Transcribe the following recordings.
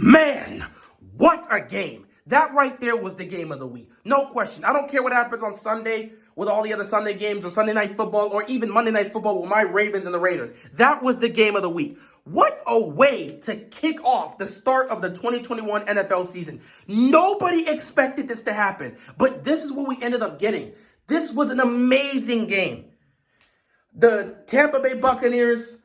Man, what a game. That right there was the game of the week. No question. I don't care what happens on Sunday with all the other Sunday games or Sunday Night Football or even Monday Night Football with my Ravens and the Raiders. That was the game of the week. What a way to kick off the start of the 2021 NFL season. Nobody expected this to happen, but this is what we ended up getting. This was an amazing game. The Tampa Bay Buccaneers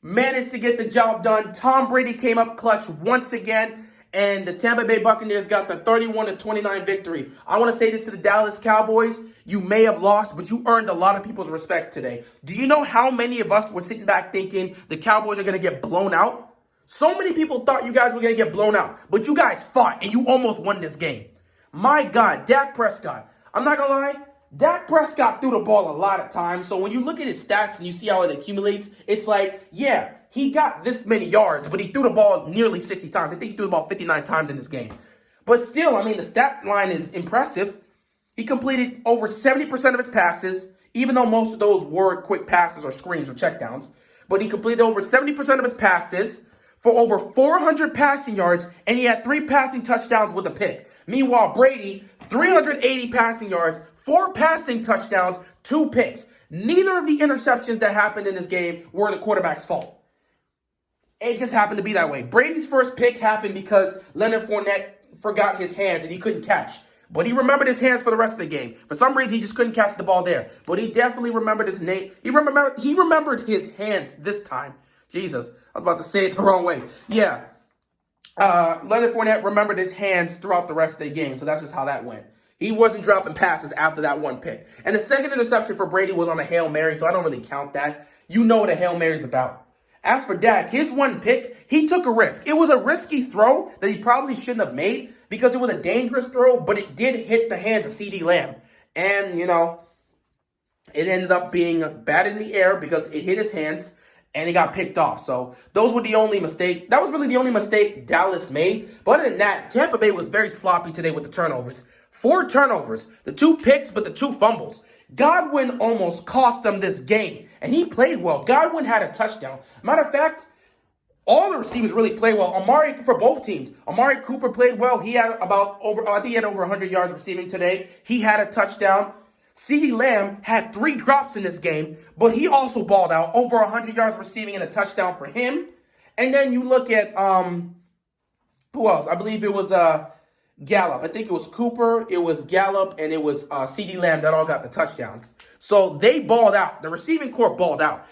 managed to get the job done. Tom Brady came up clutch once again, and the Tampa Bay Buccaneers got the 31-29 victory. I want to say this to the Dallas Cowboys. You may have lost, but you earned a lot of people's respect today. Do you know how many of us were sitting back thinking the Cowboys are going to get blown out? So many people thought you guys were going to get blown out, but you guys fought, and you almost won this game. My God, Dak Prescott. I'm not going to lie. Dak Prescott threw the ball a lot of times, so when you look at his stats and you see how it accumulates, it's like, yeah, he got this many yards, but he threw the ball nearly 60 times. I think he threw the ball 59 times in this game. But still, I mean, the stat line is impressive. He completed over 70% of his passes, even though most of those were quick passes or screens or checkdowns. But he completed over 70% of his passes for over 400 passing yards, and he had 3 passing touchdowns with a pick. Meanwhile, Brady, 380 passing yards, 4 passing touchdowns, 2 picks. Neither of the interceptions that happened in this game were the quarterback's fault. It just happened to be that way. Brady's first pick happened because Leonard Fournette forgot his hands and he couldn't catch. But he remembered his hands for the rest of the game. For some reason, he just couldn't catch the ball there. But he definitely remembered his name. He remembered his hands this time. Jesus, I was about to say it the wrong way. Yeah. Leonard Fournette remembered his hands throughout the rest of the game. So that's just how that went. He wasn't dropping passes after that one pick. And the second interception for Brady was on a Hail Mary, so I don't really count that. You know what a Hail Mary is about. As for Dak, his one pick, he took a risk. It was a risky throw that he probably shouldn't have made because it was a dangerous throw, but it did hit the hands of CeeDee Lamb. And, you know, it ended up being bad in the air because it hit his hands and it got picked off. So those were the only mistake. That was really the only mistake Dallas made. But other than that, Tampa Bay was very sloppy today with the turnovers. 4 turnovers, the 2 picks, but the 2 fumbles. Godwin almost cost them this game, and he played well. Godwin had a touchdown. Matter of fact, all the receivers really played well. For both teams. Amari Cooper played well. He had I think he had over 100 yards receiving today. He had a touchdown. CeeDee Lamb had 3 drops in this game, but he also balled out. Over 100 yards receiving and a touchdown for him. And then you look at, who else? I believe it was, Gallup. I think it was Cooper, it was Gallup, and it was CeeDee Lamb that all got the touchdowns. So they balled out. The receiving corps balled out.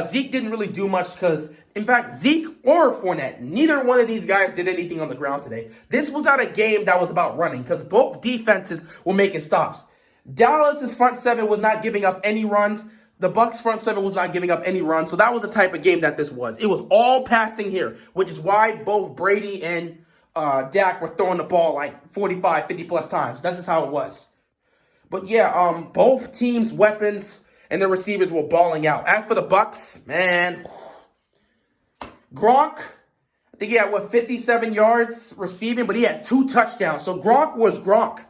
Zeke didn't really do much because, in fact, Zeke or Fournette, neither one of these guys did anything on the ground today. This was not a game that was about running because both defenses were making stops. Dallas's front 7 was not giving up any runs. The Bucs front 7 was not giving up any runs. So that was the type of game that this was. It was all passing here, which is why both Brady and Dak were throwing the ball like 45, 50 plus times. That's just how it was. But yeah, both teams' weapons and their receivers were balling out. As for the Bucs, man, Gronk, I think he had, 57 yards receiving, but he had 2 touchdowns. So Gronk was Gronk.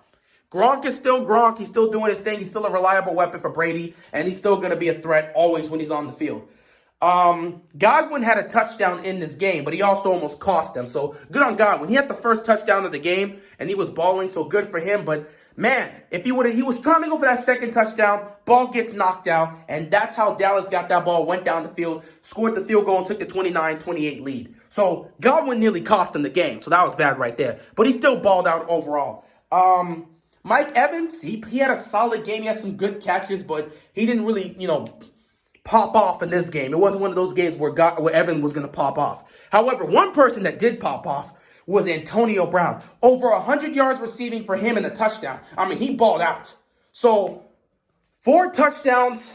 Gronk is still Gronk. He's still doing his thing. He's still a reliable weapon for Brady, and he's still going to be a threat always when he's on the field. Godwin had a touchdown in this game, but he also almost cost them. So good on Godwin. He had the first touchdown of the game, and he was balling, so good for him. But man, if he was trying to go for that second touchdown, ball gets knocked out, and that's how Dallas got that ball, went down the field, scored the field goal, and took the 29-28 lead. So Godwin nearly cost him the game, so that was bad right there. But he still balled out overall. Mike Evans, he had a solid game. He had some good catches, but he didn't really, pop off in this game. It wasn't one of those games where Evan was going to pop off. However, one person that did pop off was Antonio Brown. Over 100 yards receiving for him and a touchdown. I mean, he balled out. So 4 touchdowns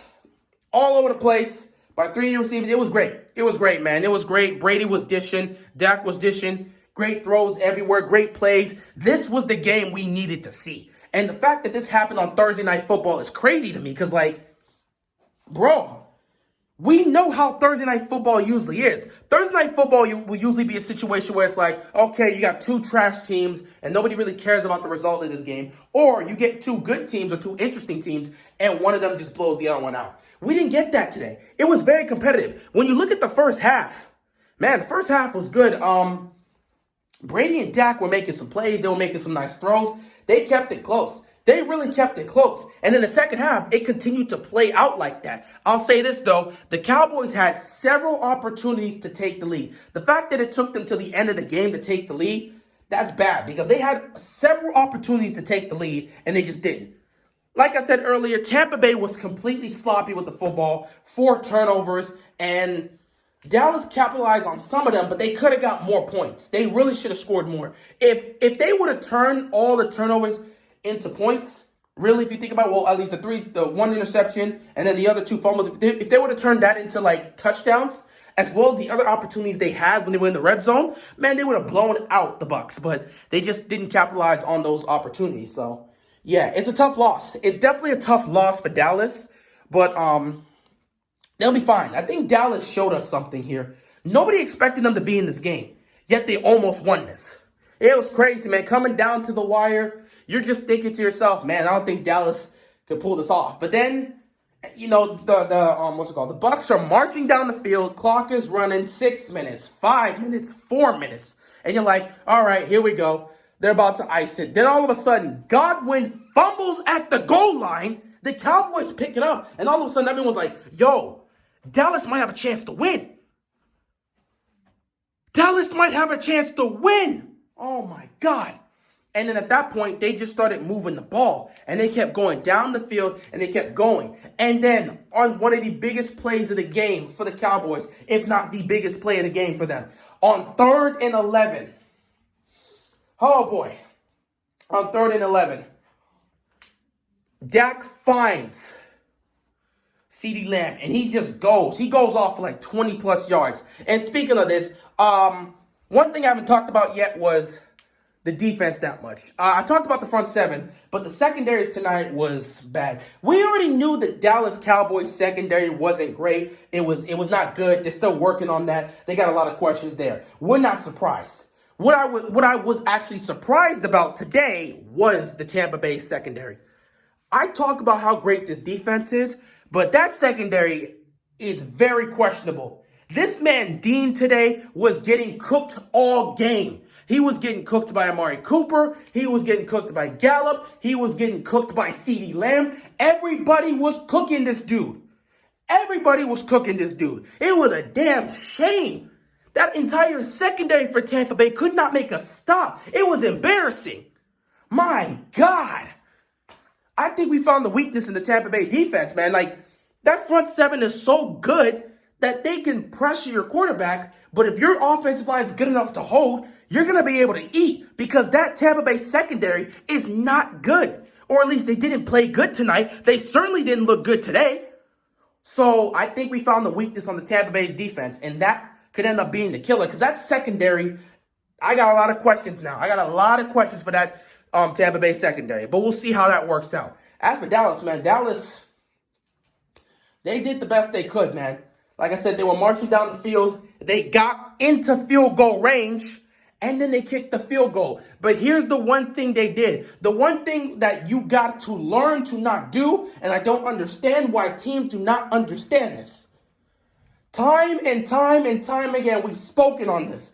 all over the place by 3 receivers. It was great. It was great, man. It was great. Brady was dishing. Dak was dishing. Great throws everywhere. Great plays. This was the game we needed to see. And the fact that this happened on Thursday Night Football is crazy to me because, bro, we know how Thursday Night Football usually is. Thursday Night Football will usually be a situation where it's like, okay, you got 2 trash teams and nobody really cares about the result of this game. Or you get 2 good teams or 2 interesting teams and one of them just blows the other one out. We didn't get that today. It was very competitive. When you look at the first half, man, the first half was good. Brady and Dak were making some plays. They were making some nice throws. They kept it close. They really kept it close. And then the second half, it continued to play out like that. I'll say this, though. The Cowboys had several opportunities to take the lead. The fact that it took them to the end of the game to take the lead, that's bad because they had several opportunities to take the lead, and they just didn't. Like I said earlier, Tampa Bay was completely sloppy with the football, 4 turnovers, and Dallas capitalized on some of them, but they could have got more points. They really should have scored more. If they would have turned all the turnovers into points, really, if you think about it, well, at least the one interception and then the other 2 fumbles, if they would have turned that into like touchdowns, as well as the other opportunities they had when they were in the red zone, man, they would have blown out the Bucs, but they just didn't capitalize on those opportunities. So, yeah, it's a tough loss. It's definitely a tough loss for Dallas, but they'll be fine. I think Dallas showed us something here. Nobody expected them to be in this game, yet they almost won this. It was crazy, man. Coming down to the wire, you're just thinking to yourself, man, I don't think Dallas could pull this off. But then, you know, what's it called? The Bucs are marching down the field. Clock is running 6 minutes, 5 minutes, 4 minutes. And you're like, all right, here we go. They're about to ice it. Then all of a sudden, Godwin fumbles at the goal line. The Cowboys pick it up. And all of a sudden, everyone's like, yo, Dallas might have a chance to win. Dallas might have a chance to win. Oh, my God. And then at that point, they just started moving the ball. And they kept going down the field, and they kept going. And then on one of the biggest plays of the game for the Cowboys, if not the biggest play of the game for them, on 3rd and 11. Oh, boy. On 3rd and 11. Dak finds CeeDee Lamb, and he just goes. He goes off for like 20-plus yards. And speaking of this, one thing I haven't talked about yet was the defense that much. I talked about the front 7, but the secondaries tonight was bad. We already knew that Dallas Cowboys secondary wasn't great. It was not good. They're still working on that. They got a lot of questions there. We're not surprised. What I was actually surprised about today was the Tampa Bay secondary. I talk about how great this defense is, but that secondary is very questionable. This man, Dean, today was getting cooked all game. He was getting cooked by Amari Cooper. He was getting cooked by Gallup. He was getting cooked by CeeDee Lamb. Everybody was cooking this dude. Everybody was cooking this dude. It was a damn shame. That entire secondary for Tampa Bay could not make a stop. It was embarrassing. My God. I think we found the weakness in the Tampa Bay defense, man. Like, that front 7 is so good that they can pressure your quarterback, but if your offensive line is good enough to hold, you're going to be able to eat because that Tampa Bay secondary is not good. Or at least they didn't play good tonight. They certainly didn't look good today. So I think we found the weakness on the Tampa Bay's defense, and that could end up being the killer because that secondary, I got a lot of questions now. I got a lot of questions for that Tampa Bay secondary, but we'll see how that works out. As for Dallas, man, Dallas, they did the best they could, man. Like I said, they were marching down the field. They got into field goal range, and then they kicked the field goal. But here's the one thing they did. The one thing that you got to learn to not do, and I don't understand why teams do not understand this. Time and time and time again, we've spoken on this.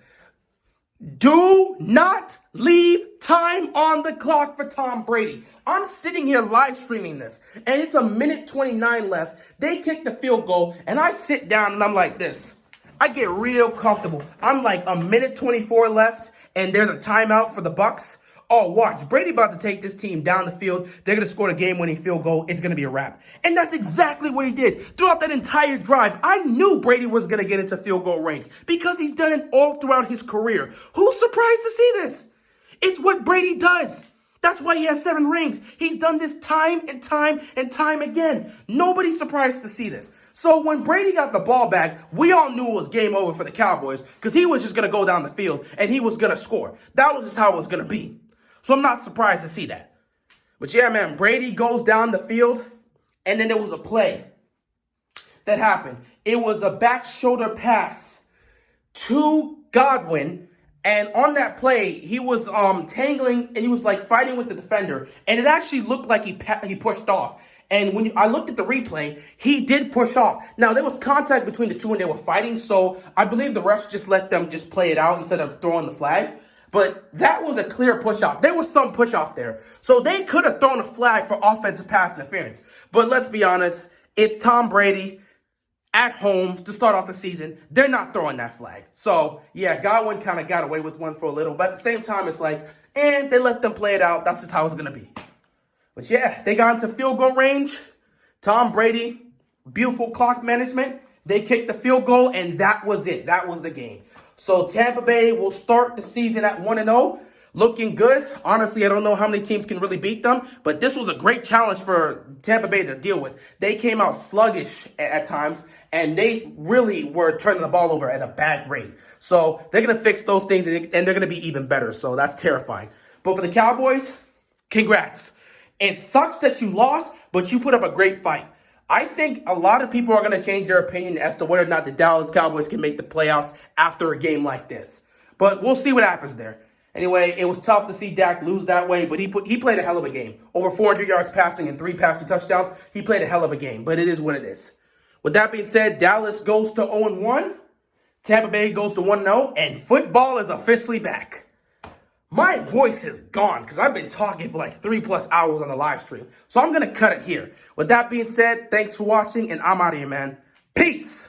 Do not leave time on the clock for Tom Brady. I'm sitting here live streaming this, and it's 1:29 left. They kick the field goal, and I sit down, and I'm like this. I get real comfortable. I'm like 1:24 left, and there's a timeout for the Bucs. Oh, watch. Brady about to take this team down the field. They're going to score a game-winning field goal. It's going to be a wrap. And that's exactly what he did. Throughout that entire drive, I knew Brady was going to get into field goal range because he's done it all throughout his career. Who's surprised to see this? It's what Brady does. That's why he has 7 rings. He's done this time and time and time again. Nobody's surprised to see this. So when Brady got the ball back, we all knew it was game over for the Cowboys because he was just going to go down the field and he was going to score. That was just how it was going to be. So I'm not surprised to see that. But yeah, man, Brady goes down the field, and then there was a play that happened. It was a back shoulder pass to Godwin, and on that play, he was tangling, and he was like fighting with the defender, and it actually looked like he pushed off. And when I looked at the replay, he did push off. Now, there was contact between the two, and they were fighting, so I believe the refs just let them just play it out instead of throwing the flag. but that was a clear push-off. There was some push-off there. So they could have thrown a flag for offensive pass interference. But let's be honest, it's Tom Brady at home to start off the season. They're not throwing that flag. So, yeah, Godwin kind of got away with one for a little. But at the same time, it's like, they let them play it out. That's just how it's going to be. But, yeah, they got into field goal range. Tom Brady, beautiful clock management. They kicked the field goal, and that was it. That was the game. So Tampa Bay will start the season at 1-0, looking good. Honestly, I don't know how many teams can really beat them, but this was a great challenge for Tampa Bay to deal with. They came out sluggish at times, and they really were turning the ball over at a bad rate. So they're going to fix those things, and they're going to be even better. So that's terrifying. But for the Cowboys, congrats. It sucks that you lost, but you put up a great fight. I think a lot of people are going to change their opinion as to whether or not the Dallas Cowboys can make the playoffs after a game like this. But we'll see what happens there. Anyway, it was tough to see Dak lose that way, but he played a hell of a game. Over 400 yards passing and 3 passing touchdowns. He played a hell of a game, but it is what it is. With that being said, Dallas goes to 0-1. Tampa Bay goes to 1-0, and football is officially back. My voice is gone because I've been talking for like 3+ hours on the live stream. So I'm going to cut it here. With that being said, thanks for watching, and I'm out of here, man. Peace.